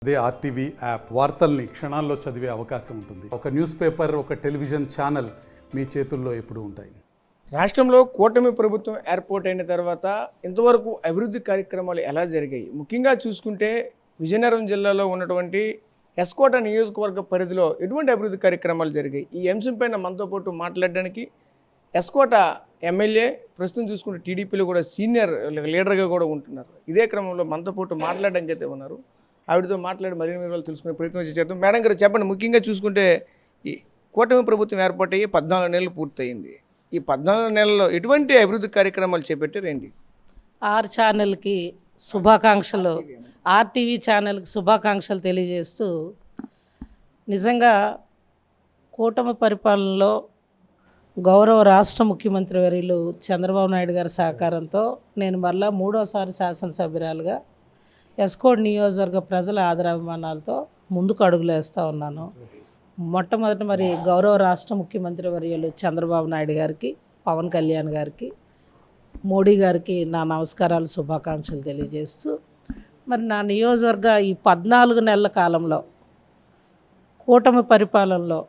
అదే RTV app వార్తల్ని క్షణాల్లో చదివే అవకాశం ఉంటుంది. ఒక న్యూస్ పేపర్, ఒక టెలివిజన్ ఛానల్ మీ చేతుల్లో ఎప్పుడూ ఉంటాయి. రాష్ట్రంలో కూటమి ప్రభుత్వం ఏర్పాటు అయిన తర్వాత ఇంతవరకు అభివృద్ధి కార్యక్రమాలు ఎలా జరిగాయి? ముఖ్యంగా చూసుకుంటే విజయనగరం జిల్లాలో ఉన్నటువంటి ఎస్కోట నియోజకవర్గ పరిధిలో ఎటువంటి అభివృద్ధి కార్యక్రమాలు జరిగాయి? ఈ అంశంపైన మనతో పాటు మాట్లాడడానికి ఎస్కోట ఎమ్మెల్యే, ప్రస్తుతం చూసుకుంటే టీడీపీలో కూడా సీనియర్ లీడర్గా కూడా ఉంటున్నారు. ఇదే క్రమంలో మనతో పాటు మాట్లాడడానికి అయితే ఉన్నారు. ఆవిడతో మాట్లాడి మరిన్ని వివరాలు తెలుసుకునే ప్రయత్నం చేద్దాం. మేడం గారు చెప్పండి, ముఖ్యంగా చూసుకుంటే ఈ కూటమి ప్రభుత్వం ఏర్పాటయ్యి 14 నెలలు పూర్తయింది. ఈ 14 నెలల్లో ఎటువంటి అభివృద్ధి కార్యక్రమాలు చేపట్టారండి? ఆర్ ఛానల్కి శుభాకాంక్షలు, ఆర్టీవీ ఛానల్కి శుభాకాంక్షలు తెలియజేస్తూ, నిజంగా కూటమి పరిపాలనలో గౌరవ రాష్ట్ర ముఖ్యమంత్రి వర్యులు చంద్రబాబు నాయుడు గారి సహకారంతో నేను మళ్ళా 3వసారి శాసనసభ్యురాలుగా ఎస్కోట్ నియోజకవర్గ ప్రజల ఆదరాభిమానాలతో ముందుకు అడుగులు వేస్తూ ఉన్నాను. మొట్టమొదట మరి గౌరవ రాష్ట్ర ముఖ్యమంత్రి వర్యులు చంద్రబాబు నాయుడు గారికి, పవన్ కళ్యాణ్ గారికి, మోడీ గారికి నా నమస్కారాలు, శుభాకాంక్షలు తెలియజేస్తూ, మరి నా నియోజకవర్గ ఈ 14 నెలల కాలంలో కూటమి పరిపాలనలో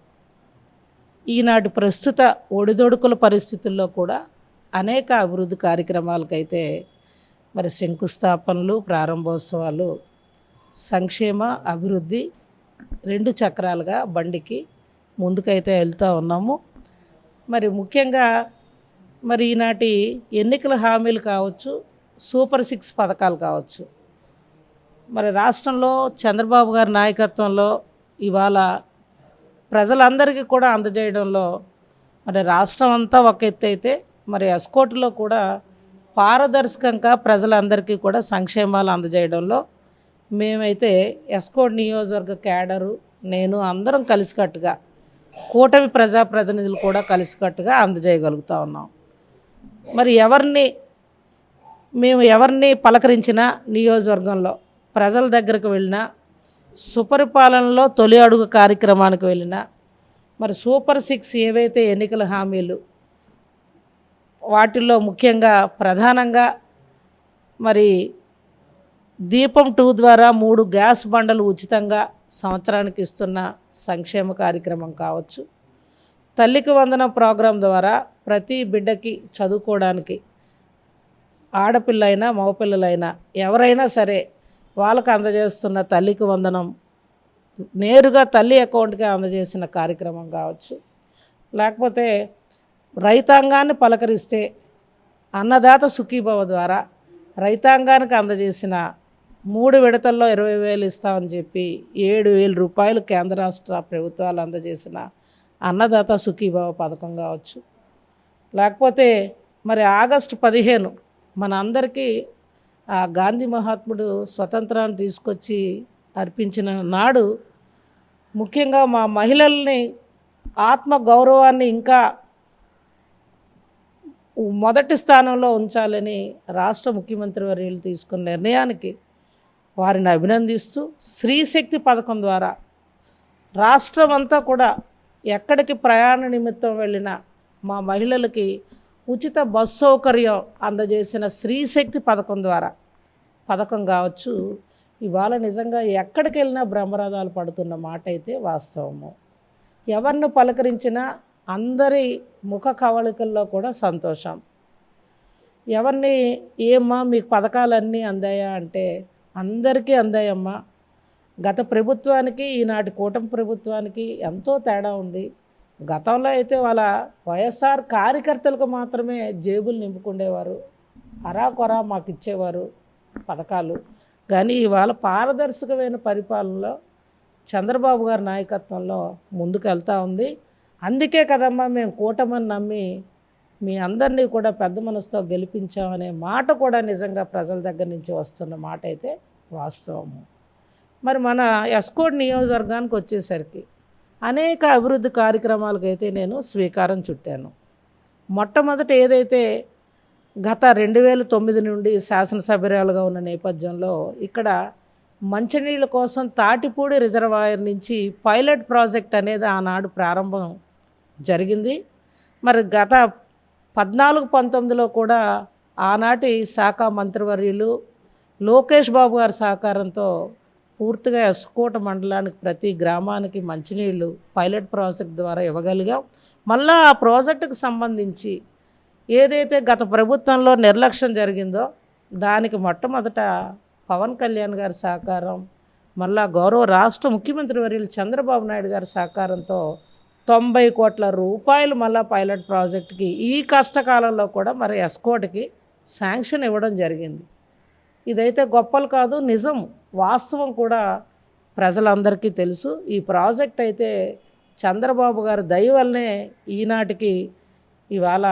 ఈనాటి ప్రస్తుత ఒడిదొడుకుల పరిస్థితుల్లో కూడా అనేక అభివృద్ధి కార్యక్రమాలకైతే మరి శంకుస్థాపనలు, ప్రారంభోత్సవాలు, సంక్షేమ అభివృద్ధి 2 చక్రాలుగా బండికి ముందుకైతే వెళ్తూ ఉన్నాము. మరి ముఖ్యంగా మరి ఈనాటి ఎన్నికల హామీలు కావచ్చు, సూపర్ 6 పథకాలు కావచ్చు, మరి రాష్ట్రంలో చంద్రబాబు గారి నాయకత్వంలో ఇవాళ ప్రజలందరికీ కూడా అందజేయడంలో మరి రాష్ట్రం అంతా ఒక ఎత్తు అయితే, మరి ఎస్కోట్లో కూడా పారదర్శకంగా ప్రజలందరికీ కూడా సంక్షేమాలు అందజేయడంలో మేమైతే ఎస్కోట్ నియోజకవర్గ క్యాడరు, నేను అందరం కలిసికట్టుగా, కూటమి ప్రజాప్రతినిధులు కూడా కలిసికట్టుగా అందజేయగలుగుతూ ఉన్నాం. మరి మేము ఎవరిని పలకరించినా, నియోజకవర్గంలో ప్రజల దగ్గరకు వెళ్ళినా, సుపరిపాలనలో తొలి అడుగు కార్యక్రమానికి వెళ్ళినా, మరి సూపర్ 6 ఏవైతే ఎన్నికల హామీలు, వాటిల్లో ముఖ్యంగా ప్రధానంగా మరి దీపం 2 ద్వారా 3 గ్యాస్ బండలు ఉచితంగా సంవత్సరానికి ఇస్తున్న సంక్షేమ కార్యక్రమం కావచ్చు, తల్లికి వందనం ప్రోగ్రాం ద్వారా ప్రతి బిడ్డకి చదువుకోవడానికి, ఆడపిల్లైనా మగపిల్లలైనా ఎవరైనా సరే వాళ్ళకు అందజేస్తున్న తల్లికి వందనం నేరుగా తల్లి అకౌంట్కి అందజేసిన కార్యక్రమం కావచ్చు, లేకపోతే రైతాంగాన్ని పలకరిస్తే అన్నదాత సుఖీభవ ద్వారా రైతాంగానికి అందజేసిన 3 విడతల్లో 20,000 ఇస్తామని చెప్పి 7,000 రూపాయలు కేంద్ర రాష్ట్ర ప్రభుత్వాలు అందజేసిన అన్నదాత సుఖీభవ పథకం కావచ్చు, లేకపోతే మరి ఆగస్టు 15 మన అందరికీ ఆ గాంధీ మహాత్ముడు స్వతంత్రాన్ని తీసుకొచ్చి అర్పించిన నాడు ముఖ్యంగా మా మహిళల్ని ఆత్మ గౌరవాన్ని ఇంకా మొదటి స్థానంలో ఉంచాలని రాష్ట్ర ముఖ్యమంత్రి వర్యులు తీసుకున్న నిర్ణయానికి వారిని అభినందిస్తూ, స్త్రీశక్తి పథకం ద్వారా రాష్ట్రం అంతా కూడా ఎక్కడికి ప్రయాణ నిమిత్తం వెళ్ళినా మా మహిళలకి ఉచిత బస్సు సౌకర్యం అందజేసిన స్త్రీశక్తి పథకం కావచ్చు. ఇవాళ నిజంగా ఎక్కడికి వెళ్ళినా బ్రహ్మరథాలు పడుతున్న మాట అయితే వాస్తవము. ఎవరిని పలకరించినా అందరి ముఖ కవళికల్లో కూడా సంతోషం. ఎవరిని ఏమ్మా మీకు పథకాలన్నీ అందాయా అంటే అందరికీ అందాయమ్మా. గత ప్రభుత్వానికి ఈనాటి కూటమి ప్రభుత్వానికి ఎంతో తేడా ఉంది. గతంలో అయితే వాళ్ళ వైఎస్ఆర్ కార్యకర్తలకు మాత్రమే జేబులు నింపుకుండేవారు, అరాకొరా మాకు ఇచ్చేవారు పథకాలు. కానీ ఇవాళ పారదర్శకమైన పరిపాలనలో చంద్రబాబు గారి నాయకత్వంలో ముందుకు వెళ్తూ ఉంది. అందుకే కదమ్మా మేము కూటమని నమ్మి మీ అందరినీ కూడా పెద్ద మనసుతో గెలిపించామనే మాట కూడా నిజంగా ప్రజల దగ్గర నుంచి వస్తున్న మాట అయితే వాస్తవము. మరి మన ఎస్కోట్ నియోజకవర్గానికి వచ్చేసరికి అనేక అభివృద్ధి కార్యక్రమాలకైతే నేను స్వీకారం చుట్టాను. మొట్టమొదట ఏదైతే గత 2009 నుండి శాసనసభ్యురాలుగా ఉన్న నేపథ్యంలో ఇక్కడ మంచినీళ్ళ కోసం తాటిపూడి రిజర్వాయర్ నుంచి పైలట్ ప్రాజెక్ట్ అనేది ఆనాడు ప్రారంభం జరిగింది. మరి గత 14-19లో కూడా ఆనాటి శాఖ మంత్రివర్యులు లోకేష్ బాబు గారి సహకారంతో పూర్తిగా ఎస్కోట మండలానికి ప్రతి గ్రామానికి మంచినీళ్ళు పైలట్ ప్రాజెక్ట్ ద్వారా ఇవ్వగలిగాం. మళ్ళా ఆ ప్రాజెక్టుకు సంబంధించి ఏదైతే గత ప్రభుత్వంలో నిర్లక్ష్యం జరిగిందో దానికి మొట్టమొదట పవన్ కళ్యాణ్ గారి సహకారం, మళ్ళా గౌరవ రాష్ట్ర ముఖ్యమంత్రి వర్యులు చంద్రబాబు నాయుడు గారి సహకారంతో 90 కోట్ల రూపాయలు మళ్ళా పైలట్ ప్రాజెక్టుకి ఈ కష్టకాలంలో కూడా మరి ఎస్కోట్కి శాంక్షన్ ఇవ్వడం జరిగింది. ఇదైతే గొప్పలు కాదు, నిజం, వాస్తవం కూడా ప్రజలందరికీ తెలుసు. ఈ ప్రాజెక్ట్ అయితే చంద్రబాబు గారి దయ వల్లనే ఈనాటికి ఇవాళ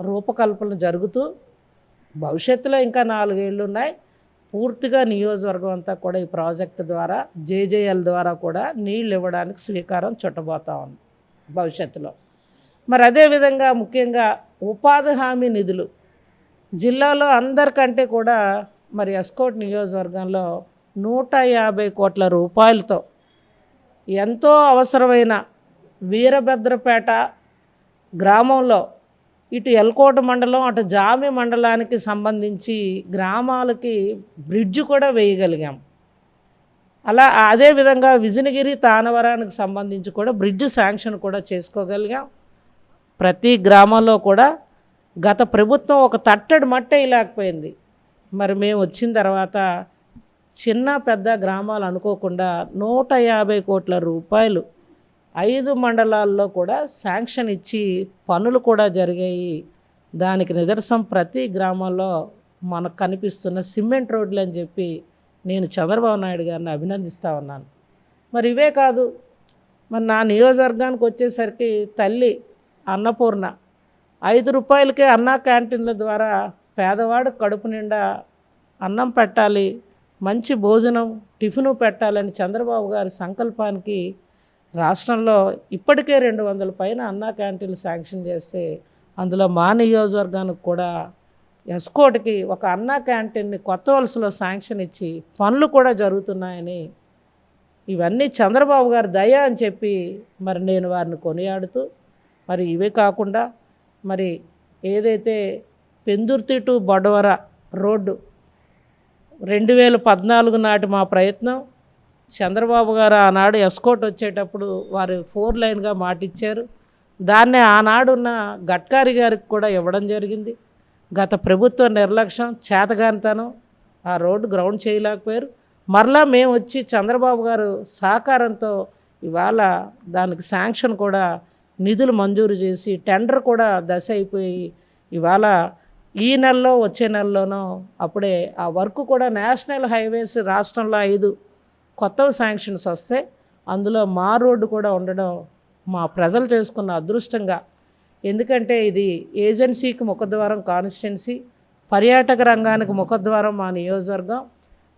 రూపకల్పన జరుగుతూ భవిష్యత్తులో ఇంకా 4 ఏళ్ళు ఉన్నాయి. పూర్తిగా నియోజకవర్గం అంతా కూడా ఈ ప్రాజెక్టు ద్వారా జేజేఎల్ ద్వారా కూడా నీళ్ళు ఇవ్వడానికి స్వీకారం చుట్టబోతా ఉంది భవిష్యత్తులో. మరి అదేవిధంగా ముఖ్యంగా ఉపాధి హామీ నిధులు జిల్లాలో అందరికంటే కూడా మరి ఎస్కోట్ నియోజకవర్గంలో 150 కోట్ల రూపాయలతో ఎంతో అవసరమైన వీరభద్రపేట గ్రామంలో ఇటు ఎల్కోట మండలం అటు జామి మండలానికి సంబంధించి గ్రామాలకి బ్రిడ్జ్ కూడా వేయగలిగాం. అదేవిధంగా విజయనగిరి తానవరానికి సంబంధించి కూడా బ్రిడ్జ్ శాంక్షన్ కూడా చేసుకోగలిగాం. ప్రతి గ్రామంలో కూడా గత ప్రభుత్వం ఒక తట్టడి మట్టే లేకపోయింది. మరి మేము వచ్చిన తర్వాత చిన్న పెద్ద గ్రామాలు అనుకోకుండా 150 కోట్ల రూపాయలు 5 మండలాల్లో కూడా శాంక్షన్ ఇచ్చి పనులు కూడా జరిగాయి. దానికి నిదర్శనం ప్రతి గ్రామాల్లో మనకు కనిపిస్తున్న సిమెంట్ రోడ్లు అని చెప్పి నేను చంద్రబాబు నాయుడు గారిని అభినందిస్తూ ఉన్నాను. మరి ఇవే కాదు, మరి నా నియోజకవర్గానికి వచ్చేసరికి తల్లి అన్నపూర్ణ 5 రూపాయలకే అన్నా క్యాంటీన్ల ద్వారా పేదవాడు కడుపు నిండా అన్నం పెట్టాలి, మంచి భోజనం టిఫిను పెట్టాలని చంద్రబాబు గారి సంకల్పానికి రాష్ట్రంలో ఇప్పటికే 200 పైన అన్నా క్యాంటీన్లు శాంక్షన్ చేస్తే అందులో మా నియోజకవర్గానికి కూడా ఎస్కోట్కి ఒక అన్నా క్యాంటీన్ని కొత్త వలసలో శాంక్షన్ ఇచ్చి పనులు కూడా జరుగుతున్నాయని, ఇవన్నీ చంద్రబాబు గారి దయ అని చెప్పి మరి నేను వారిని కొనియాడుతూ, మరి ఇవే కాకుండా మరి ఏదైతే పెందుర్తి టు బొడవర రోడ్డు 2014 నాటి మా ప్రయత్నం, చంద్రబాబు గారు ఆనాడు ఎస్కోట్ వచ్చేటప్పుడు వారు 4 లైన్గా మాటిచ్చారు. దాన్నే ఆనాడున్న గడ్కరీ గారికి కూడా ఇవ్వడం జరిగింది. గత ప్రభుత్వ నిర్లక్ష్యం, చేతగానితనం ఆ రోడ్డు గ్రౌండ్ చేయలేకపోయారు. మరలా మేము వచ్చి చంద్రబాబు గారు సహకారంతో ఇవాళ దానికి శాంక్షన్ కూడా నిధులు మంజూరు చేసి టెండర్ కూడా దశ అయిపోయి ఇవాళ ఈ నెలలో వచ్చే నెలలోనో అప్పుడే ఆ వర్క్ కూడా నేషనల్ హైవేస్ రాష్ట్రంలో 5 కొత్త శాంక్షన్స్ వస్తే అందులో మా రోడ్డు కూడా ఉండడం మా ప్రజలు చేసుకున్న అదృష్టంగా. ఎందుకంటే ఇది ఏజెన్సీకి ముఖద్వారం కాన్స్టిట్యున్సీ, పర్యాటక రంగానికి ముఖద్వారం మా నియోజకవర్గం.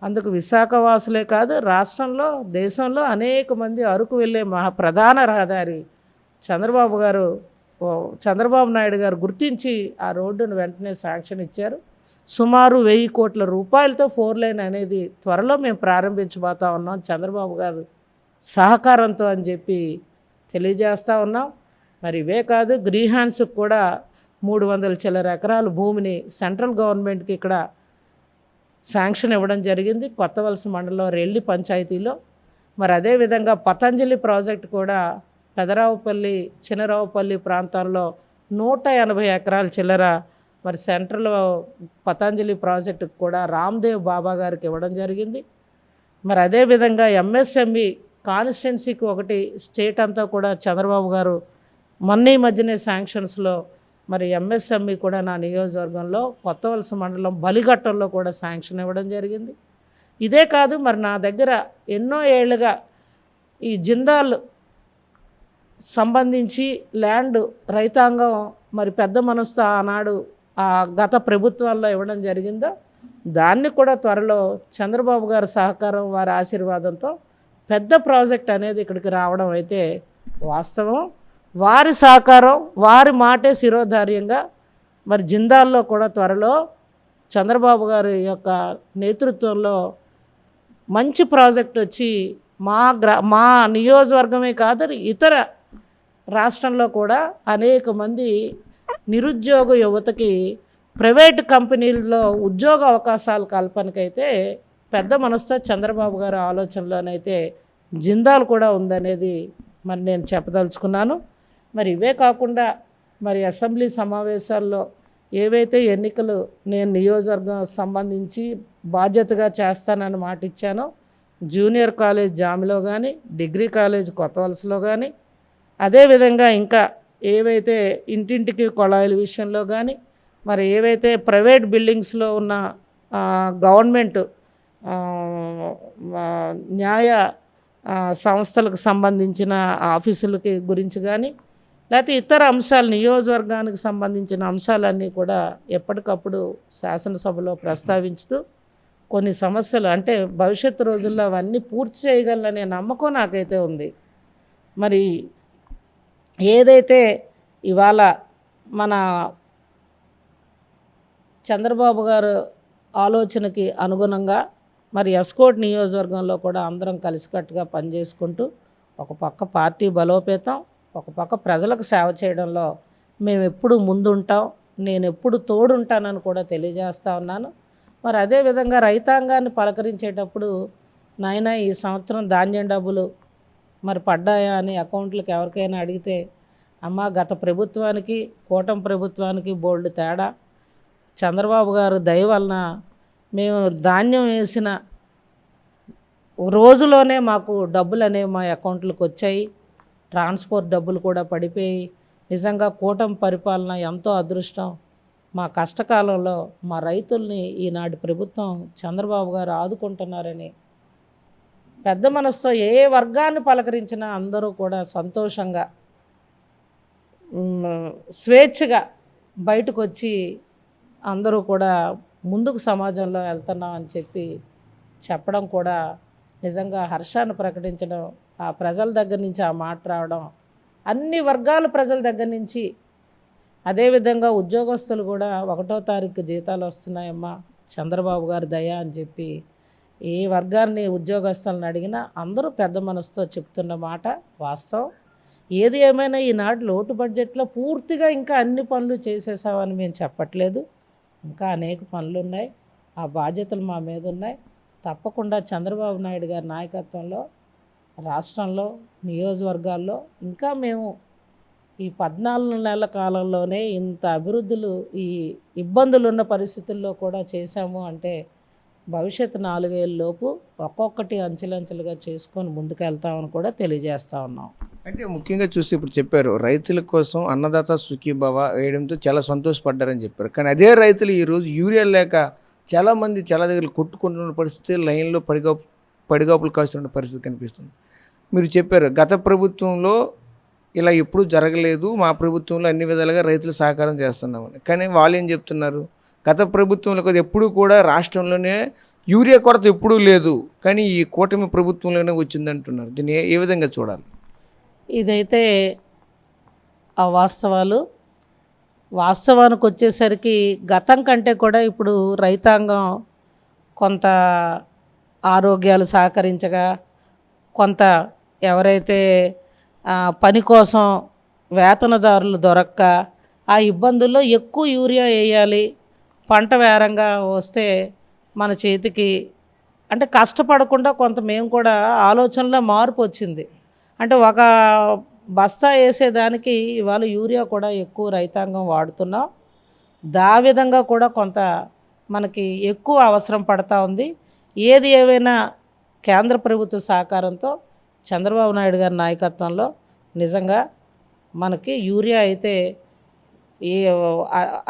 అందుకు విశాఖవాసులే కాదు రాష్ట్రంలో దేశంలో అనేక మంది అరకు వెళ్ళే ప్రధాన రహదారి చంద్రబాబు నాయుడు గారు గుర్తించి ఆ రోడ్డును వెంటనే శాంక్షన్ ఇచ్చారు. సుమారు 1000 కోట్ల రూపాయలతో 4 లైన్ అనేది త్వరలో మేము ప్రారంభించబోతా ఉన్నాం చంద్రబాబు గారు సహకారంతో అని చెప్పి తెలియజేస్తూ ఉన్నాం. మరి ఇవే కాదు, గ్రీహాన్స్కి కూడా 300 చిల్లర ఎకరాల భూమిని సెంట్రల్ గవర్నమెంట్కి ఇక్కడ శాంక్షన్ ఇవ్వడం జరిగింది కొత్త వలస మండలం రెల్లి పంచాయతీలో. మరి అదేవిధంగా పతంజలి ప్రాజెక్ట్ కూడా పెదరావుపల్లి చినరావుపల్లి ప్రాంతాల్లో 180 ఎకరాల చిల్లర మరి సెంట్రల్ పతంజలి ప్రాజెక్టుకు కూడా రామ్దేవ్ బాబా గారికి ఇవ్వడం జరిగింది. మరి అదేవిధంగా ఎంఎస్ఎంఈ కాన్స్టిట్యున్సీకి ఒకటి స్టేట్ అంతా కూడా చంద్రబాబు గారు మొన్న ఈ మధ్యనే శాంక్షన్స్లో మరి ఎంఎస్ఎంఈ కూడా నా నియోజకవర్గంలో కొత్త వలస మండలం బలిఘట్టంలో కూడా శాంక్షన్ ఇవ్వడం జరిగింది. ఇదే కాదు, మరి నా దగ్గర ఎన్నో ఏళ్ళుగా ఈ జిందాల్ సంబంధించి ల్యాండ్ రైతాంగం మరి పెద్ద మనసుతో ఆనాడు ఆ గత ప్రభుత్వాల్లో ఇవ్వడం జరిగిందో దాన్ని కూడా త్వరలో చంద్రబాబు గారి సహకారం వారి ఆశీర్వాదంతో పెద్ద ప్రాజెక్ట్ అనేది ఇక్కడికి రావడం అయితే వాస్తవం. వారి సహకారం వారి మాటే శిరోధార్యంగా మరి జిందాల్లో కూడా త్వరలో చంద్రబాబు గారి యొక్క నేతృత్వంలో మంచి ప్రాజెక్ట్ వచ్చి మా నియోజకవర్గమే కాదు ఇతర రాష్ట్రంలో కూడా అనేక మంది నిరుద్యోగ యువతకి ప్రైవేట్ కంపెనీల్లో ఉద్యోగ అవకాశాల కల్పనకైతే పెద్ద మనసుతో చంద్రబాబు గారి ఆలోచనలోనైతే జిందాల్ కూడా ఉందనేది మరి నేను చెప్పదలుచుకున్నాను. మరి ఇవే కాకుండా మరి అసెంబ్లీ సమావేశాల్లో ఏవైతే ఎన్నికలు నేను నియోజకవర్గం సంబంధించి బాధ్యతగా చేస్తానని మాట ఇచ్చానో, జూనియర్ కాలేజ్ జామిలో కానీ, డిగ్రీ కాలేజ్ కొత్త వలసలో కానీ, అదేవిధంగా ఇంకా ఏవైతే ఇంటింటికి కొళాయిల విషయంలో కానీ, మరి ఏవైతే ప్రైవేట్ బిల్డింగ్స్లో ఉన్న గవర్నమెంట్ న్యాయ సంస్థలకు సంబంధించిన ఆఫీసులకి గురించి కానీ, లేకపోతే ఇతర అంశాలు నియోజకవర్గానికి సంబంధించిన అంశాలన్నీ కూడా ఎప్పటికప్పుడు శాసనసభలో ప్రస్తావించుతూ కొన్ని సమస్యలు అంటే భవిష్యత్తు రోజుల్లో అవన్నీ పూర్తి చేయగలనే నమ్మకం నాకైతే ఉంది. మరి ఏదైతే ఇవాళ మన చంద్రబాబు గారు ఆలోచనకి అనుగుణంగా మరి ఎస్కోట్ నియోజకవర్గంలో కూడా అందరం కలిసికట్టుగా పనిచేసుకుంటూ ఒక పక్క పార్టీ బలోపేతం, ఒక పక్క ప్రజలకు సేవ చేయడంలో మేము ఎప్పుడు ముందుంటాం, నేను ఎప్పుడు తోడుంటానని కూడా తెలియజేస్తూ ఉన్నాను. మరి అదేవిధంగా రైతాంగాన్ని పలకరించేటప్పుడు నాయన ఈ సంవత్సరం ధాన్యం డబ్బులు మరి పడ్డాయా అని అకౌంట్లకు ఎవరికైనా అడిగితే, అమ్మ గత ప్రభుత్వానికి కూటమి ప్రభుత్వానికి బోల్డ్ తేడా, చంద్రబాబు గారు దయ వలన మేము ధాన్యం వేసిన రోజులోనే మాకు డబ్బులు అనేవి మా అకౌంట్లకు వచ్చాయి, ట్రాన్స్పోర్ట్ డబ్బులు కూడా పడిపోయి, నిజంగా కూటమి పరిపాలన ఎంతో అదృష్టం, మా కష్టకాలంలో మా రైతుల్ని ఈనాటి ప్రభుత్వం చంద్రబాబు గారు ఆదుకుంటున్నారని పెద్ద మనసుతో ఏ వర్గాన్ని పలకరించినా అందరూ కూడా సంతోషంగా స్వేచ్ఛగా బయటకు వచ్చి అందరూ కూడా ముందుకు సమాజంలో వెళ్తున్నాం అని చెప్పడం కూడా నిజంగా హర్షాన్ని ప్రకటించడం, ఆ ప్రజల దగ్గర నుంచి ఆ మాట రావడం, అన్ని వర్గాల ప్రజల దగ్గర నుంచి, అదేవిధంగా ఉద్యోగస్తులు కూడా 1వ తారీఖు జీతాలు వస్తున్నాయమ్మా చంద్రబాబు గారి దయ అని చెప్పి ఏ వర్గాన్ని ఉద్యోగస్తులను అడిగినా అందరూ పెద్ద మనసుతో చెప్తున్న మాట వాస్తవం. ఏది ఏమైనా ఈనాడు లోటు బడ్జెట్లో పూర్తిగా ఇంకా అన్ని పనులు చేసేసామని మేము చెప్పట్లేదు, ఇంకా అనేక పనులు ఉన్నాయి, ఆ బాధ్యతలు మా మీద ఉన్నాయి. తప్పకుండా చంద్రబాబు నాయుడు గారి నాయకత్వంలో రాష్ట్రంలో నియోజకవర్గాల్లో ఇంకా మేము ఈ 14 నెలల కాలంలోనే ఇంత అభివృద్ధులు ఈ ఇబ్బందులు ఉన్న పరిస్థితుల్లో కూడా చేశాము అంటే భవిష్యత్తు 4 ఏళ్ళలోపు ఒక్కొక్కటి అంచెలంచెలుగా చేసుకొని ముందుకెళ్తామని కూడా తెలియజేస్తూ ఉన్నాం. అంటే ముఖ్యంగా చూస్తే ఇప్పుడు చెప్పారు రైతుల కోసం అన్నదాత సుఖీభవ వేయడంతో చాలా సంతోషపడ్డారని చెప్పారు. కానీ అదే రైతులు ఈరోజు యూరియా లేక చాలామంది చాలా దగ్గర కొట్టుకుంటున్న పరిస్థితి, లైన్లో పడిగాపులు కాస్తున్న పరిస్థితి కనిపిస్తుంది. మీరు చెప్పారు గత ప్రభుత్వంలో ఇలా ఎప్పుడూ జరగలేదు, మా ప్రభుత్వంలో అన్ని విధాలుగా రైతులు సహకారం చేస్తున్నామని. కానీ వాళ్ళు ఏం చెప్తున్నారు, గత ప్రభుత్వంలో కదా ఎప్పుడూ కూడా రాష్ట్రంలోనే యూరియా కొరత ఎప్పుడూ లేదు, కానీ ఈ కూటమి ప్రభుత్వంలోనే వచ్చిందంటున్నారు. దీన్ని ఏ విధంగా చూడాలి? ఇదైతే వాస్తవానికి వచ్చేసరికి గతం కంటే కూడా ఇప్పుడు రైతాంగం కొంత ఆరోగ్యాలు సహకరించగా, కొంత ఎవరైతే పని కోసం వేతనదారులు దొరక్క ఆ ఇబ్బందుల్లో ఎక్కువ యూరియా వేయాలి, పంట వేరంగా వస్తే మన చేతికి అంటే కష్టపడకుండా కొంత మేము కూడా ఆలోచనలో మార్పు వచ్చింది. అంటే ఒక బస్తా వేసేదానికి ఇవాళ యూరియా కూడా ఎక్కువ రైతాంగం వాడుతున్నాం, దా విధంగా కూడా కొంత మనకి ఎక్కువ అవసరం పడతా ఉంది. ఏది ఏవైనా కేంద్ర ప్రభుత్వ సహకారంతో చంద్రబాబు నాయుడు గారి నాయకత్వంలో నిజంగా మనకి యూరియా అయితే ఈ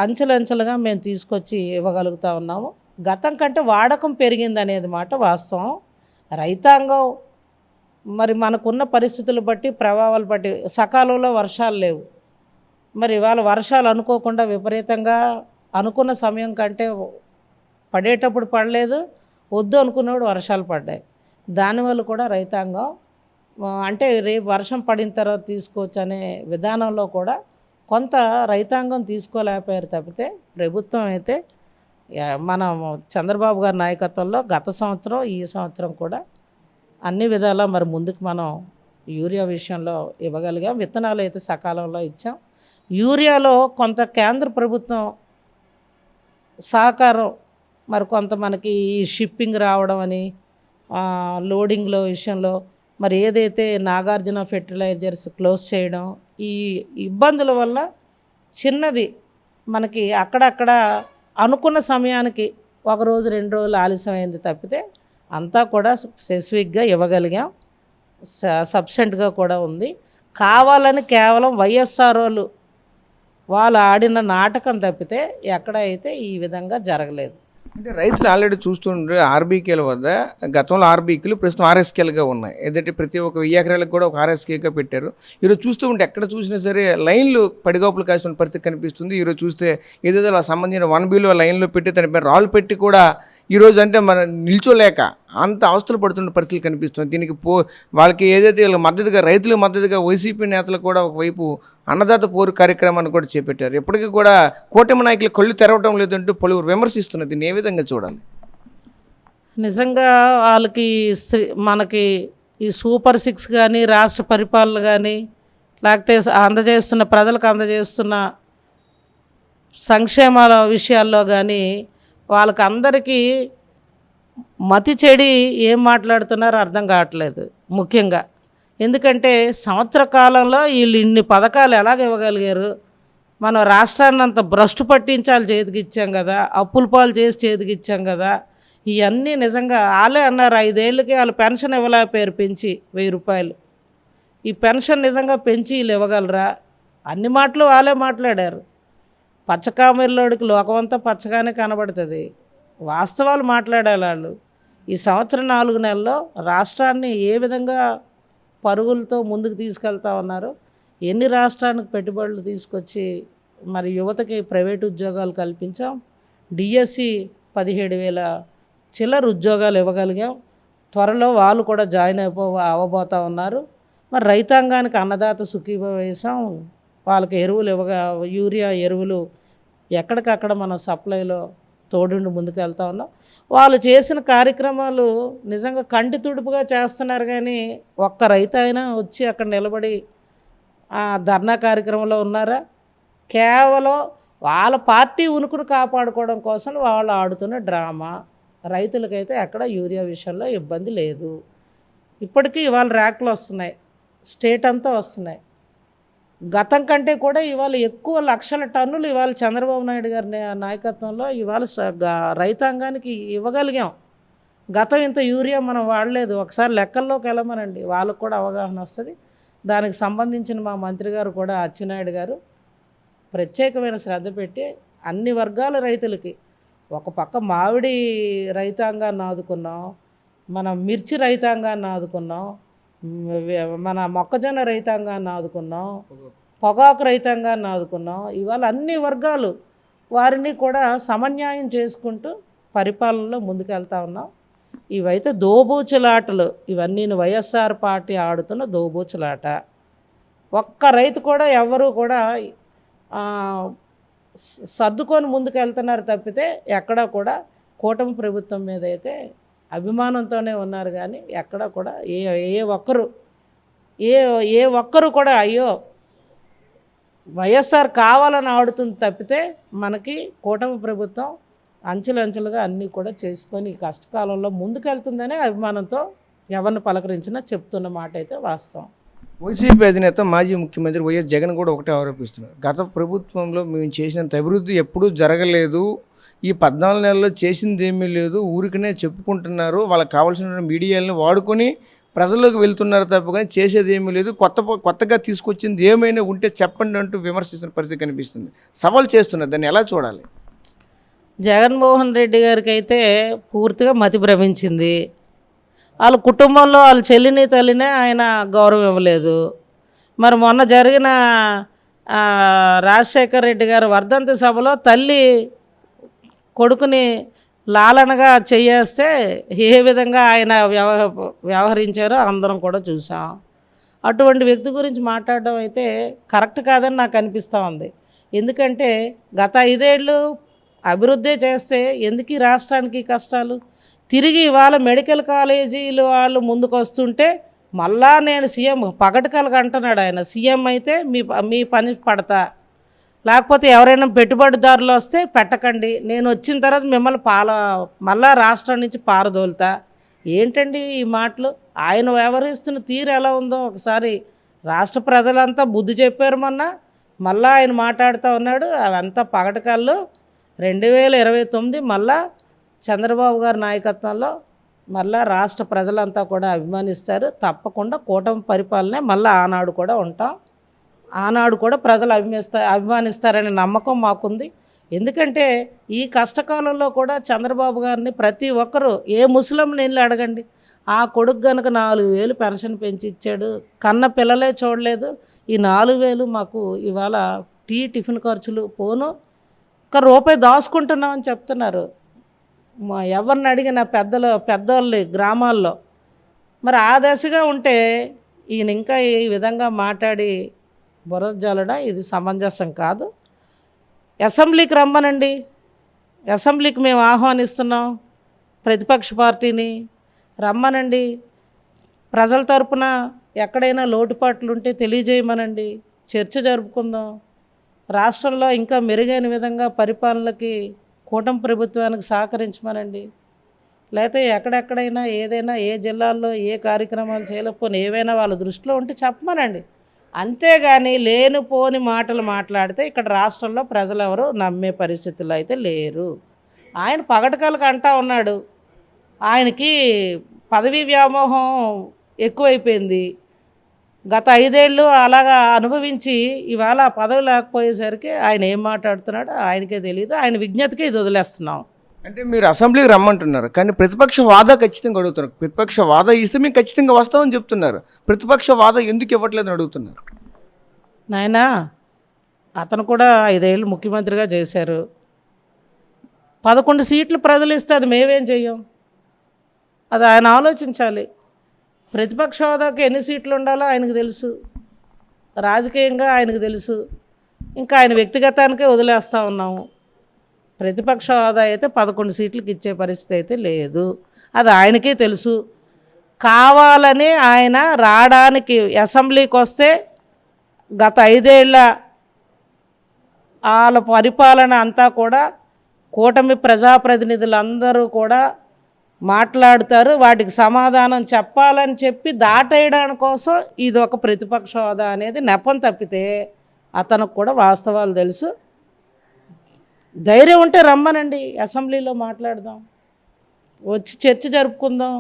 అంచెలంచెలుగా మేము తీసుకొచ్చి ఇవ్వగలుగుతూ ఉన్నాము. గతం కంటే వాడకం పెరిగింది అనేది మాట వాస్తవం. రైతాంగం మరి మనకున్న పరిస్థితులు బట్టి, ప్రభావాలు బట్టి సకాలంలో వర్షాలు లేవు, మరి ఇవాళ వర్షాలు అనుకోకుండా విపరీతంగా అనుకున్న సమయం కంటే పడేటప్పుడు పడలేదు, వద్దు అనుకున్నప్పుడు వర్షాలు పడ్డాయి. దానివల్ల కూడా రైతాంగం అంటే రేపు వర్షం పడిన తర్వాత తీసుకోవచ్చు అనే విధానంలో కూడా కొంత రైతాంగం తీసుకోలేకపోయారు తప్పితే ప్రభుత్వం అయితే మన చంద్రబాబు గారి నాయకత్వంలో గత సంవత్సరం ఈ సంవత్సరం కూడా అన్ని విధాలా మరి ముందుకు మనం యూరియా విషయంలో ఇవ్వగలిగాం. విత్తనాలు అయితే సకాలంలో ఇచ్చాం. యూరియాలో కొంత కేంద్ర ప్రభుత్వం సహకారం మరి కొంత మనకి ఈ షిప్పింగ్ రావడం అని లోడింగ్లో విషయంలో మరి ఏదైతే నాగార్జున ఫెర్టిలైజర్స్ క్లోజ్ చేయడం, ఈ ఇబ్బందుల వల్ల చిన్నది మనకి అక్కడక్కడ అనుకున్న సమయానికి 1 రోజు 2 రోజులు ఆలస్యమైంది తప్పితే అంతా కూడా స్పెసిఫిక్గా ఇవ్వగలిగాం. సబ్సెంట్గా కూడా ఉంది. కావాలని కేవలం వైఎస్ఆర్ వాళ్ళు ఆడిన నాటకం తప్పితే ఎక్కడైతే ఈ విధంగా జరగలేదు. అంటే రైతులు ఆల్రెడీ చూస్తుండ్రు ఆర్బీకేల వద్ద గతంలో ఆర్బీకేలు ప్రస్తుతం ఆర్ఎస్కేలుగా ఉన్నాయి. ఏదంటే ప్రతి ఒక్క 1000 ఎకరాలకు కూడా ఒక ఆర్ఎస్కేగా పెట్టారు. ఈరోజు చూస్తూ ఉంటే ఎక్కడ చూసినా సరే లైన్లు పడిగాపులు కాసిన పరిస్థితి కనిపిస్తుంది. ఈరోజు చూస్తే ఏదేదో సంబంధించిన 1Bలో లైన్లో పెట్టి తన పేరు రాళ్ళు పెట్టి కూడా ఈరోజు అంటే మనం నిల్చోలేక అంత అవస్థలు పడుతున్న పరిస్థితులు కనిపిస్తుంది. దీనికి వాళ్ళకి ఏదైతే వీళ్ళకి మద్దతుగా రైతులకు మద్దతుగా వైసీపీ నేతలు కూడా ఒకవైపు అన్నదాత పోరు కార్యక్రమాన్ని కూడా చేపట్టారు. ఇప్పటికీ కూడా కూటమి నాయకులు కళ్ళు తెరవటం లేదంటూ పలువురు విమర్శిస్తున్నారు. దీన్ని ఏ విధంగా చూడాలి? నిజంగా వాళ్ళకి మనకి ఈ సూపర్ 6 కానీ రాష్ట్ర పరిపాలన కానీ లేకపోతే అందజేస్తున్న ప్రజలకు అందజేస్తున్న సంక్షేమాల విషయాల్లో కానీ వాళ్ళకి అందరికీ మతి చెడి ఏం మాట్లాడుతున్నారో అర్థం కావట్లేదు. ముఖ్యంగా ఎందుకంటే సంవత్సర కాలంలో వీళ్ళు ఇన్ని పథకాలు ఎలాగ ఇవ్వగలిగారు? మనం రాష్ట్రాన్ని అంత భ్రష్టు పట్టించాలి చేతికి ఇచ్చాం కదా, అప్పుల పాలు చేసి చేతికి ఇచ్చాం కదా. ఇవన్నీ నిజంగా వాళ్ళే అన్నారు 5 ఏళ్ళకి వాళ్ళు పెన్షన్ ఇవ్వలేకపోయారు పెంచి 1000 రూపాయలు. ఈ పెన్షన్ నిజంగా పెంచి వీళ్ళు ఇవ్వగలరా? అన్ని మాటలు వాళ్ళే మాట్లాడారు. పచ్చకామెర్లోడికి లోకమంతా పచ్చగానే కనబడుతుంది. వాస్తవాలు మాట్లాడాలి వాళ్ళు. ఈ సంవత్సరం 4 నెలల్లో రాష్ట్రాన్ని ఏ విధంగా పరుగులతో ముందుకు తీసుకెళ్తా ఉన్నారు, ఎన్ని రాష్ట్రానికి పెట్టుబడులు తీసుకొచ్చి మరి యువతకి ప్రైవేటు ఉద్యోగాలు కల్పించాం. డిఎస్సి 17,000 చిల్లర ఉద్యోగాలు ఇవ్వగలిగాం. త్వరలో వాళ్ళు కూడా జాయిన్ అవ్వబోతూ ఉన్నారు. మరి రైతాంగానికి అన్నదాత సుఖీభవ వేసాం. వాళ్ళకి ఎరువులు యూరియా ఎరువులు ఎక్కడికక్కడ మనం సప్లైలో తోడుండి ముందుకు వెళ్తా ఉన్నాం. వాళ్ళు చేసిన కార్యక్రమాలు నిజంగా కంటి తుడుపుగా చేస్తున్నారు. కానీ ఒక్క రైతు అయినా వచ్చి అక్కడ నిలబడి ధర్నా కార్యక్రమంలో ఉన్నారా? కేవలం వాళ్ళ పార్టీ ఉనికిని కాపాడుకోవడం కోసం వాళ్ళు ఆడుతున్న డ్రామా. రైతులకైతే ఎక్కడ యూరియా విషయంలో ఇబ్బంది లేదు. ఇప్పటికీ ఇవాళ ర్యాక్లు వస్తున్నాయి, స్టేట్ అంతా వస్తున్నాయి. గతం కంటే కూడా ఇవాళ ఎక్కువ లక్షల టన్నులు ఇవాళ చంద్రబాబు నాయుడు గారి నాయకత్వంలో ఇవాళ రైతాంగానికి ఇవ్వగలిగాం. గతం ఇంత యూరియా మనం వాడలేదు. ఒకసారి లెక్కల్లోకి వెళ్ళమనండి, వాళ్ళకు కూడా అవగాహన వస్తుంది. దానికి సంబంధించిన మా మంత్రి గారు కూడా అచ్చెన్నాయుడు గారు ప్రత్యేకమైన శ్రద్ధ పెట్టి అన్ని వర్గాల రైతులకి, ఒక పక్క మామిడి రైతాంగాన్ని ఆదుకున్నాం, మనం మిర్చి రైతాంగాన్ని ఆదుకున్నాం, మన మొక్కజొన్న రైతాంగాన్ని ఆదుకున్నాం, పొగాకు రైతాంగాన్ని ఆదుకున్నాం. ఇవాళ అన్ని వర్గాలు వారిని కూడా సమన్యాయం చేసుకుంటూ పరిపాలనలో ముందుకెళ్తా ఉన్నాం. ఇవైతే దోబూచులాటలు, ఇవన్నీ వైఎస్ఆర్ పార్టీ ఆడుతున్న దోబూచులాట. ఒక్క రైతు కూడా ఎవరు కూడా సర్దుకొని ముందుకు వెళ్తున్నారు తప్పితే ఎక్కడా కూడా కూటమి ప్రభుత్వం మీద అయితే అభిమానంతోనే ఉన్నారు. కానీ ఎక్కడ కూడా ఏ ఒక్కరు కూడా అయ్యో వైఎస్ఆర్ కావాలని ఆడుతుంది తప్పితే మనకి కూటమి ప్రభుత్వం అంచెలంచెలుగా అన్నీ కూడా చేసుకొని ఈ కష్టకాలంలో ముందుకెళ్తుందనే అభిమానంతో ఎవరిని పలకరించినా చెప్తున్న మాట అయితే వాస్తవం. వైసీపీ అధినేత మాజీ ముఖ్యమంత్రి వైఎస్ జగన్ కూడా ఒకటే ఆరోపిస్తున్నారు, గత ప్రభుత్వంలో మేము చేసినంత అభివృద్ధి ఎప్పుడూ జరగలేదు, ఈ 14 నెలల్లో చేసింది ఏమీ లేదు, ఊరికనే చెప్పుకుంటున్నారు, వాళ్ళకి కావాల్సిన మీడియాలను వాడుకొని ప్రజల్లోకి వెళ్తున్నారు తప్ప కానీ చేసేది ఏమీ లేదు, కొత్తగా తీసుకొచ్చింది ఏమైనా ఉంటే చెప్పండి అంటూ విమర్శిస్తున్న పరిస్థితి కనిపిస్తుంది. సవాల్ చేస్తున్నారు, దాన్ని ఎలా చూడాలి? జగన్మోహన్ రెడ్డి గారికి అయితే పూర్తిగా మతి భ్రమించింది. వాళ్ళ కుటుంబంలో వాళ్ళ చెల్లిని తల్లినే ఆయన గౌరవం ఇవ్వలేదు. మరి మొన్న జరిగిన రాజశేఖర్ రెడ్డి గారు వర్ధంతి సభలో తల్లి కొడుకుని లాలనగా చేయేస్తే ఏ విధంగా ఆయన వ్యవహరించారో అందరం కూడా చూసాం. అటువంటి వ్యక్తి గురించి మాట్లాడడం అయితే కరెక్ట్ కాదని నాకు అనిపిస్తూ ఉంది. ఎందుకంటే గత 5 ఏళ్ళు అభివృద్ధి చేస్తే ఎందుకు ఈ రాష్ట్రానికి కష్టాలు? తిరిగి ఇవాళ మెడికల్ కాలేజీలు వాళ్ళు ముందుకు వస్తుంటే మళ్ళా నేను సీఎం పగటికలకు అంటున్నాడు ఆయన, సీఎం అయితే మీ పని పడతా, లేకపోతే ఎవరైనా పెట్టుబడిదారులు వస్తే పెట్టకండి, నేను వచ్చిన తర్వాత మిమ్మల్ని మళ్ళా రాష్ట్రం నుంచి పారదోలుతా. ఏంటండి ఈ మాటలు? ఆయన వ్యవహరిస్తున్న తీరు ఎలా ఉందో ఒకసారి రాష్ట్ర ప్రజలంతా బుద్ధి చెప్పారు మొన్న, మళ్ళీ ఆయన మాట్లాడుతూ ఉన్నాడు. అవంతా పగటకల్లో 2029 మళ్ళా చంద్రబాబు గారి నాయకత్వంలో మళ్ళా రాష్ట్ర ప్రజలంతా కూడా అభిమానిస్తారు. తప్పకుండా కూటమి పరిపాలనే మళ్ళీ ఆనాడు కూడా ఉంటాం, ఆనాడు కూడా ప్రజలు అభిమానిస్తారనే నమ్మకం మాకుంది. ఎందుకంటే ఈ కష్టకాలంలో కూడా చంద్రబాబు గారిని ప్రతి ఒక్కరూ, ఏ ముస్లింని వెళ్ళి అడగండి, ఆ కొడుకు కనుక 4,000 పెన్షన్ పెంచి ఇచ్చాడు, కన్న పిల్లలే చూడలేదు, ఈ 4,000 మాకు ఇవాళ టిఫిన్ ఖర్చులు పోను, ₹1 దాచుకుంటున్నామని చెప్తున్నారు. ఎవరిని అడిగిన పెద్దోళ్ళు గ్రామాల్లో. మరి ఆ దశగా ఉంటే ఈయన ఇంకా ఈ విధంగా మాట్లాడి బురజల్లడా? ఇది సమంజసం కాదు. అసెంబ్లీకి రమ్మనండి, అసెంబ్లీకి మేము ఆహ్వానిస్తున్నాం ప్రతిపక్ష పార్టీని, రమ్మనండి. ప్రజల తరపున ఎక్కడైనా లోటుపాట్లు ఉంటే తెలియజేయమనండి, చర్చ జరుపుకుందాం. రాష్ట్రంలో ఇంకా మెరుగైన విధంగా పరిపాలనకి కూటమి ప్రభుత్వానికి సహకరించమనండి. లేకపోతే ఎక్కడెక్కడైనా ఏదైనా ఏ జిల్లాల్లో ఏ కార్యక్రమాలు చేయలేకపోయినా ఏవైనా వాళ్ళ దృష్టిలో ఉంటే చెప్పమనండి. అంతేగాని లేనిపోని మాటలు మాట్లాడితే ఇక్కడ రాష్ట్రంలో ప్రజలు ఎవరు నమ్మే పరిస్థితుల్లో అయితే లేరు. ఆయన పగటకలకు అంటా ఉన్నాడు, ఆయనకి పదవీ వ్యామోహం ఎక్కువైపోయింది. గత 5 ఏళ్ళు అలాగా అనుభవించి ఇవాళ పదవి లేకపోయేసరికి ఆయన ఏం మాట్లాడుతున్నాడో ఆయనకే తెలియదు. ఆయన విజ్ఞతకే ఇది వదిలేస్తున్నాం. అంటే మీరు అసెంబ్లీకి రమ్మంటున్నారు, కానీ ప్రతిపక్ష వాదా ఖచ్చితంగా అడుగుతున్నారు. ప్రతిపక్ష వాదా ఇస్తే మేము ఖచ్చితంగా వస్తామని చెప్తున్నారు. ప్రతిపక్ష వాదా ఎందుకు ఇవ్వట్లేదని అడుగుతున్నారు. నాయనా, అతను కూడా 5 ఏళ్ళు ముఖ్యమంత్రిగా చేశారు. 11 సీట్లు ప్రజలు ఇస్తే అది మేమేం చెయ్యం, అది ఆయన ఆలోచించాలి. ప్రతిపక్ష హోదాకి ఎన్ని సీట్లు ఉండాలో ఆయనకు తెలుసు, రాజకీయంగా ఆయనకు తెలుసు. ఇంకా ఆయన వ్యక్తిగతానికే వదిలేస్తూ ఉన్నాము. ప్రతిపక్ష హోదా అయితే 11 సీట్లకు ఇచ్చే పరిస్థితి అయితే లేదు, అది ఆయనకే తెలుసు. కావాలని ఆయన రావడానికి అసెంబ్లీకి వస్తే గత 5 ఏళ్ళ వాళ్ళ పరిపాలన అంతా కూడా కూటమి ప్రజాప్రతినిధులందరూ కూడా మాట్లాడుతారు, వాటికి సమాధానం చెప్పాలని చెప్పి దాటేయడానికి కోసం ఇది ఒక ప్రతిపక్ష హోదా అనేది నెపం తప్పితే అతనికి కూడా వాస్తవాలు తెలుసు. ధైర్యం ఉంటే రమ్మనండి, అసెంబ్లీలో మాట్లాడదాం, వచ్చి చర్చ జరుపుకుందాం.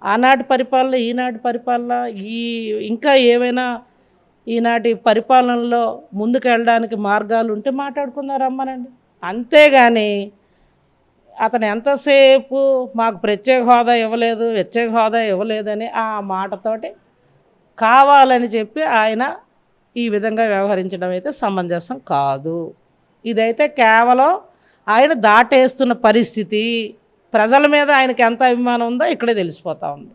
ఆనాటి పరిపాలన ఈనాటి పరిపాలన ఇంకా ఏమైనా ఈనాటి పరిపాలనలో ముందుకు వెళ్ళడానికి మార్గాలు ఉంటే మాట్లాడుకుందాం, రమ్మనండి. అంతేగాని అతను ఎంతసేపు మాకు ప్రత్యేక హోదా ఇవ్వలేదు, ప్రత్యేక హోదా ఇవ్వలేదని ఆ మాటతోటి కావాలని చెప్పి ఆయన ఈ విధంగా వ్యవహరించడం అయితే సమంజసం కాదు. ఇదైతే కేవలం ఆయన దాటేస్తున్న పరిస్థితి. ప్రజల మీద ఆయనకి ఎంత అభిమానం ఉందో ఇక్కడే తెలిసిపోతూ ఉంది.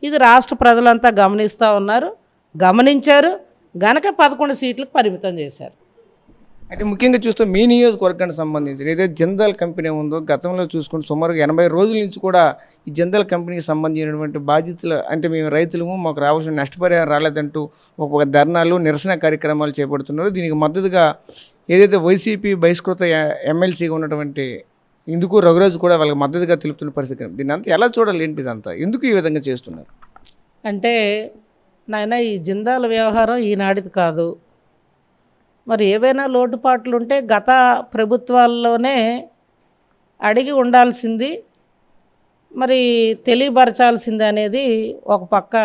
ఇది రాష్ట్ర ప్రజలంతా గమనిస్తూ ఉన్నారు, గమనించారు గనక 11 సీట్లకు పరిమితం చేశారు. అయితే ముఖ్యంగా చూస్తే మీ నియోజకవర్గానికి సంబంధించి ఏదైతే జిందాల్ కంపెనీ ఉందో గతంలో చూసుకుంటే సుమారుగా 80 రోజుల నుంచి కూడా ఈ జిందాల్ కంపెనీకి సంబంధించినటువంటి బాధ్యతలు, అంటే మేము రైతులము మాకు రావాల్సిన నష్టపరిహారం రాలేదంటూ ఒక ధర్నాలు నిరసన కార్యక్రమాలు చేపడుతున్నారు. దీనికి మద్దతుగా ఏదైతే వైసీపీ బహిష్కృత ఎమ్మెల్సీగా ఉన్నటువంటి ఇందుకు రఘురాజు కూడా వాళ్ళకి మద్దతుగా తెలుపుతున్న పరిస్థితి. దీన్ని అంతా ఎలా చూడాలి, ఏంటిదంతా ఎందుకు ఈ విధంగా చేస్తున్నారు? అంటే నాయన, ఈ జిందాల్ వ్యవహారం ఈనాటిది కాదు. మరి ఏవైనా లోటుపాట్లు ఉంటే గత ప్రభుత్వాల్లోనే అడిగి ఉండాల్సింది, మరి తెలియపరచాల్సింది అనేది ఒక పక్క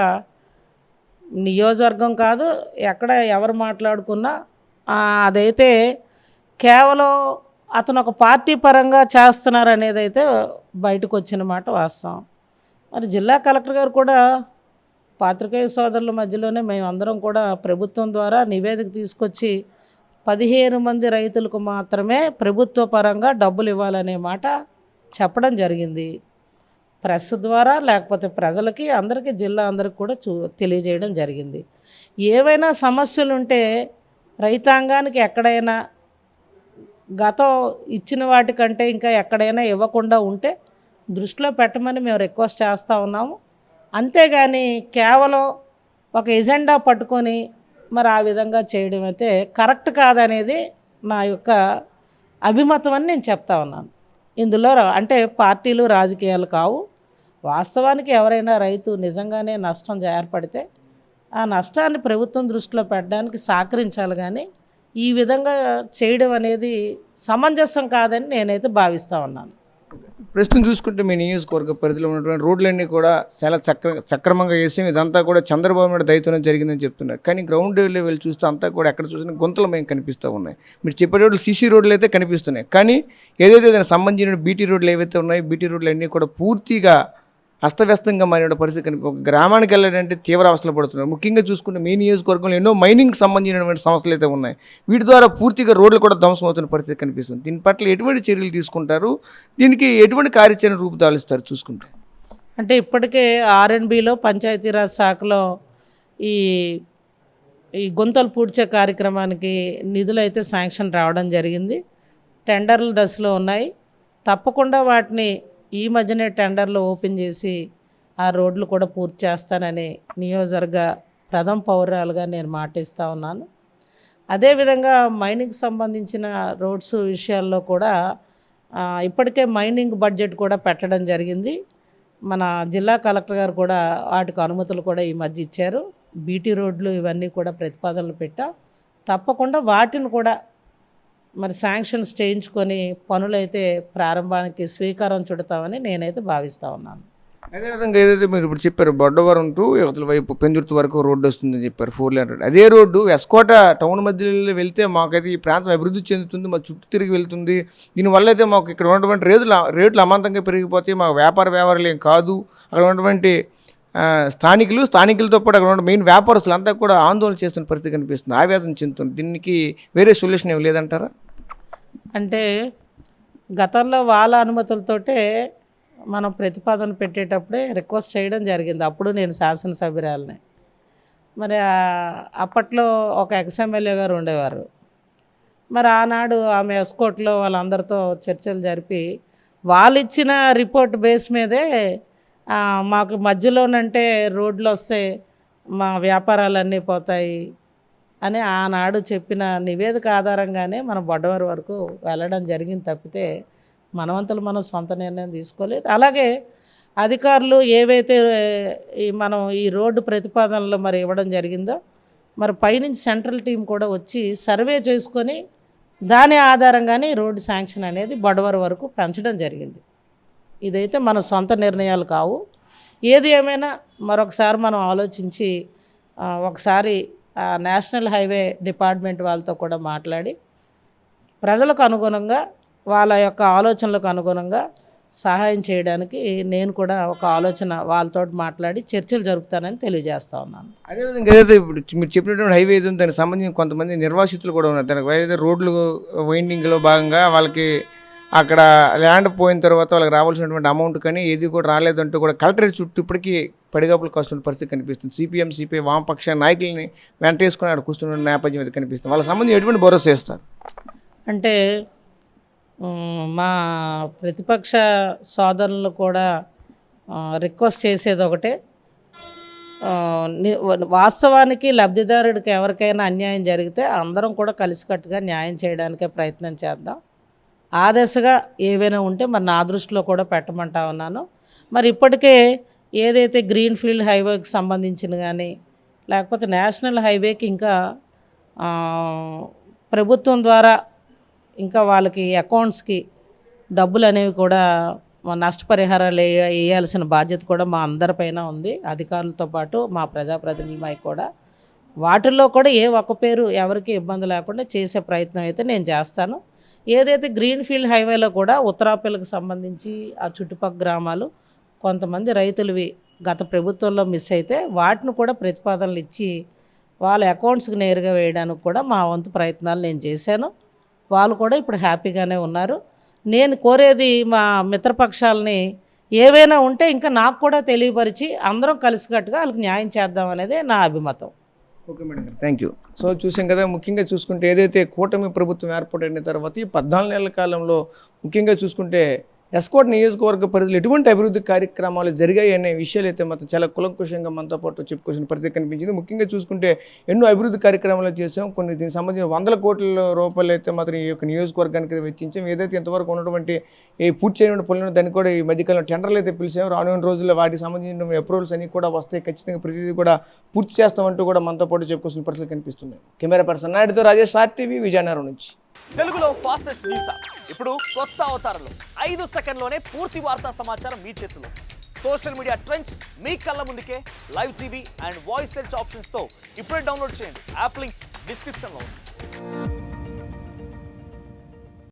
నియోజకవర్గం కాదు, ఎక్కడ ఎవరు మాట్లాడుకున్నా అదైతే కేవలం అతను ఒక పార్టీ పరంగా చేస్తున్నారు అనేది అయితే బయటకు వచ్చిన మాట వాస్తవం. మరి జిల్లా కలెక్టర్ గారు కూడా పాత్రికేయ సోదరుల మధ్యలోనే మేమందరం కూడా ప్రభుత్వం ద్వారా నివేదిక తీసుకొచ్చి 15 మంది రైతులకు మాత్రమే ప్రభుత్వ పరంగా డబ్బులు ఇవ్వాలనే మాట చెప్పడం జరిగింది. ప్రెస్ ద్వారా లేకపోతే ప్రజలకి అందరికీ జిల్లా అందరికి కూడా తెలియజేయడం జరిగింది. ఏవైనా సమస్యలు ఉంటే రైతాంగానికి ఎక్కడైనా గతం ఇచ్చిన వాటికంటే ఇంకా ఎక్కడైనా ఇవ్వకుండా ఉంటే దృష్టిలో పెట్టమని మేము రిక్వెస్ట్ చేస్తూ ఉన్నాము. అంతేగాని కేవలం ఒక ఎజెండా పట్టుకొని మరి ఆ విధంగా చేయడం అయితే కరెక్ట్ కాదనేది నా యొక్క అభిమతం అని నేను చెప్తా ఉన్నాను. ఇందులో అంటే పార్టీలు రాజకీయాలు కావు. వాస్తవానికి ఎవరైనా రైతు నిజంగానే నష్టం ఏర్పడితే ఆ నష్టాన్ని ప్రభుత్వం దృష్టిలో పెట్టడానికి సహకరించాలి, కానీ ఈ విధంగా చేయడం అనేది సమంజసం కాదని నేనైతే భావిస్తూ ఉన్నాను. ప్రస్తుతం చూసుకుంటే మీ నియోజకవర్గ పరిధిలో ఉన్నటువంటి రోడ్లన్నీ కూడా చాలా సక్రమంగా వేసాం, ఇదంతా కూడా చంద్రబాబు నాయుడు దయతోనే జరిగిందని చెప్తున్నారు. కానీ గ్రౌండ్ లెవెల్ చూస్తే అంతా కూడా ఎక్కడ చూసినా గుంతలమయం కనిపిస్తూ ఉన్నాయి. మీరు చెప్పేటప్పుడు సీసీ రోడ్లు అయితే కనిపిస్తున్నాయి, కానీ ఏదైతే దానికి సంబంధించిన బీటీ రోడ్లు ఏవైతే ఉన్నాయో బీటీ రోడ్లు అన్నీ కూడా పూర్తిగా అస్తవ్యస్తంగా మారిన పరిస్థితి ఒక గ్రామానికి వెళ్ళాలంటే తీవ్ర అవస్థలు పడుతున్నారు. ముఖ్యంగా చూసుకుంటే మీ నియోజకవర్గంలో ఎన్నో మైనింగ్కి సంబంధించినటువంటి సమస్యలు అయితే ఉన్నాయి. వీటి ద్వారా పూర్తిగా రోడ్లు కూడా ధ్వంసం అవుతున్న పరిస్థితి కనిపిస్తుంది. దీని పట్ల ఎటువంటి చర్యలు తీసుకుంటారు, దీనికి ఎటువంటి కార్యాచరణ రూపుదాలుస్తారు చూసుకుంటే? అంటే ఇప్పటికే ఆర్ఎన్బిలో పంచాయతీరాజ్ శాఖలో ఈ ఈ గుంతలు పూడ్చే కార్యక్రమానికి నిధులు అయితే శాంక్షన్ రావడం జరిగింది. టెండర్ల దశలో ఉన్నాయి. తప్పకుండా వాటిని ఈ మధ్యనే టెండర్లు ఓపెన్ చేసి ఆ రోడ్లు కూడా పూర్తి చేస్తానని నియోజకవర్గ ప్రథమ పౌరాలుగా నేను మాటిస్తూ ఉన్నాను. అదేవిధంగా మైనింగ్ సంబంధించిన రోడ్స్ విషయాల్లో కూడా ఇప్పటికే మైనింగ్ బడ్జెట్ కూడా పెట్టడం జరిగింది. మన జిల్లా కలెక్టర్ గారు కూడా వాటికి అనుమతులు కూడా ఈ మధ్య ఇచ్చారు. బీటీ రోడ్లు ఇవన్నీ కూడా ప్రతిపాదనలు పెట్టా. తప్పకుండా వాటిని కూడా మరి శాంక్షన్స్ చేయించుకొని పనులైతే ప్రారంభానికి స్వీకారం చుడతామని నేనైతే భావిస్తూ ఉన్నాను. అదేవిధంగా ఏదైతే మీరు ఇప్పుడు చెప్పారు బొడ్డవరం టు యువతల వైపు పెందుర్తి వరకు రోడ్డు వస్తుందని చెప్పారు, 4 లేన్ రోడ్. అదే రోడ్డు ఎస్కోట టౌన్ మధ్యలో వెళ్తే మాకైతే ఈ ప్రాంతం అభివృద్ధి చెందుతుంది, మా చుట్టూ తిరిగి వెళ్తుంది. దీనివల్ల అయితే మాకు ఇక్కడ ఉన్నటువంటి రేట్లు అమాంతంగా పెరిగిపోతే మాకు వ్యవహారాలు ఏం కాదు. అక్కడ ఉన్నటువంటి స్థానికులతో పాటు అక్కడ ఉన్న మెయిన్ వ్యాపారస్తులు అంతా కూడా ఆందోళన చేస్తున్న పరిస్థితి కనిపిస్తుంది, ఆవేదన చెందుతుంది. దీనికి వేరే సొల్యూషన్ ఏమి లేదంటారా? అంటే గతంలో వాళ్ళ అనుమతులతోటే మనం ప్రతిపాదన పెట్టేటప్పుడే రిక్వెస్ట్ చేయడం జరిగింది. అప్పుడు నేను శాసనసభ్యురాలని. మరి అప్పట్లో ఒక ఎక్స్ఎమ్మెల్యే గారు ఉండేవారు. మరి ఆనాడు ఆమె ఎస్కోట్లో వాళ్ళందరితో చర్చలు జరిపి వాళ్ళు ఇచ్చిన రిపోర్ట్ బేస్ మీదే మాకు మధ్యలోనంటే రోడ్లు వస్తే మా వ్యాపారాలన్నీ పోతాయి అని ఆనాడు చెప్పిన నివేదిక ఆధారంగానే మనం బొడ్డవరం వరకు వెళ్ళడం జరిగింది తప్పితే మనవంతులు మనం సొంత నిర్ణయం తీసుకోలేదు. అలాగే అధికారులు ఏవైతే మనం ఈ రోడ్డు ప్రతిపాదనలు మరి ఇవ్వడం జరిగిందో మరి పైనుంచి సెంట్రల్ టీం కూడా వచ్చి సర్వే చేసుకొని దాని ఆధారంగానే రోడ్డు శాంక్షన్ అనేది బొడ్డవరం వరకు పెంచడం జరిగింది. ఇదైతే మన సొంత నిర్ణయాలు కావు. ఏది ఏమైనా మరొకసారి మనం ఆలోచించి ఒకసారి నేషనల్ హైవే డిపార్ట్మెంట్ వాళ్ళతో కూడా మాట్లాడి ప్రజలకు అనుగుణంగా వాళ్ళ యొక్క ఆలోచనలకు అనుగుణంగా సహాయం చేయడానికి నేను కూడా ఒక ఆలోచన వాళ్ళతో మాట్లాడి చర్చలు జరుపుతానని తెలియజేస్తా ఉన్నాను. అదేవిధంగా ఏదైతే ఇప్పుడు మీరు చెప్పినటువంటి హైవే ఏదో దానికి సంబంధించిన కొంతమంది నిర్వాసితులు కూడా ఉన్నారు. దానికి ఏదైతే రోడ్లు వైండింగ్లో భాగంగా వాళ్ళకి అక్కడ ల్యాండ్ పోయిన తర్వాత వాళ్ళకి రావాల్సినటువంటి అమౌంట్ కానీ ఏది కూడా రాలేదంటూ కూడా కలెక్టరేట్ చుట్టూ ఇప్పటికీ పడిగాపులు కాస్తున్న పరిస్థితి కనిపిస్తుంది. సిపిఎం సిపిఐ వామపక్ష నాయకులని వెంటేసుకొని అక్కడ కూర్చున్న నేపథ్యం అయితే కనిపిస్తుంది. వాళ్ళకి సంబంధించి ఎటువంటి భరోసా ఇస్తారు? అంటే మా ప్రతిపక్ష సోదరులు కూడా రిక్వెస్ట్ చేసేది ఒకటే, వాస్తవానికి లబ్ధిదారుడికి ఎవరికైనా అన్యాయం జరిగితే అందరం కూడా కలిసికట్టుగా న్యాయం చేయడానికే ప్రయత్నం చేద్దాం. ఆ దశగా ఏవైనా ఉంటే మరి నా దృష్టిలో కూడా పెట్టమంటా ఉన్నాను. మరి ఇప్పటికే ఏదైతే గ్రీన్ఫీల్డ్ హైవేకి సంబంధించిన కానీ లేకపోతే నేషనల్ హైవేకి ఇంకా ప్రభుత్వం ద్వారా ఇంకా వాళ్ళకి అకౌంట్స్కి డబ్బులు అనేవి కూడా నష్టపరిహారాలు వేయాల్సిన బాధ్యత కూడా మా అందరిపైన ఉంది, అధికారులతో పాటు మా ప్రజాప్రతినిధులపై కూడా. వాటిల్లో కూడా ఏ ఒక్క పేరు ఎవరికి ఇబ్బంది లేకుండా చేసే ప్రయత్నం అయితే నేను చేస్తాను. ఏదైతే గ్రీన్ఫీల్డ్ హైవేలో కూడా ఉత్తరాపల్లికి సంబంధించి ఆ చుట్టుపక్కల గ్రామాలు కొంతమంది రైతులవి గత ప్రభుత్వంలో మిస్ అయితే వాటిని కూడా ప్రతిపాదనలు ఇచ్చి వాళ్ళ అకౌంట్స్కి నేరుగా వేయడానికి కూడా మా వంతు ప్రయత్నాలు నేను చేశాను. వాళ్ళు కూడా ఇప్పుడు హ్యాపీగానే ఉన్నారు. నేను కోరేది మా మిత్రపక్షాలని ఏవైనా ఉంటే ఇంకా నాకు కూడా తెలియపరిచి అందరం కలిసికట్టుగా వాళ్ళకి న్యాయం చేద్దాం అనేది నా అభిమతం. ఓకే మేడం గారు, థ్యాంక్ యూ. సో చూసాం కదా, ముఖ్యంగా చూసుకుంటే ఏదైతే కూటమి ప్రభుత్వం ఏర్పాటైన తర్వాత ఈ 14 నెలల కాలంలో ముఖ్యంగా చూసుకుంటే ఎస్కోట నియోజకవర్గ పరిధిలో ఎటువంటి అభివృద్ధి కార్యక్రమాలు జరిగాయి అనే విషయాలు అయితే మాత్రం చాలా కులంకుషంగా మనతో పాటు చెప్పుకోవాల్సిన పరిస్థితి కనిపించింది. ముఖ్యంగా చూసుకుంటే ఎన్నో అభివృద్ధి కార్యక్రమాలు చేసాం, కొన్ని దీనికి సంబంధించిన 100 కోట్ల రూపాయలు అయితే మాత్రం ఈ యొక్క నియోజకవర్గానికి వెచ్చించాం. ఏదైతే ఇంతవరకు ఉన్నటువంటి ఈ పూర్తి చేయని పనులను దాన్ని కూడా ఈ మధ్యకాలంలో టెండర్లు అయితే పిలిచాం. రానున్న రోజుల్లో వాటికి సంబంధించిన అప్రూవల్స్ అన్ని కూడా వస్తాయి, ఖచ్చితంగా ప్రతిదీ కూడా పూర్తి చేస్తామంటూ కూడా మనతో పాటు చెప్పుకోవాల్సిన పరిస్థితులు కనిపిస్తున్నాయి. కెమెరా పర్సన్ నాయుడుతో రాజేష్, RTV, విజయనగరం నుంచి. తెలుగులో ఫాస్టెస్ట్ న్యూస్ యాప్ ఇప్పుడు కొత్త అవతారంలో 5 సెకండ్లోనే పూర్తి వార్తా సమాచారం మీ చేతిలో. సోషల్ మీడియా ట్రెండ్స్ మీ కళ్ళ ముందుకే live TV and voice search ఆప్షన్స్తో ఇప్పుడే డౌన్లోడ్ చేయండి. యాప్ లింక్ డిస్క్రిప్షన్లో ఉంది.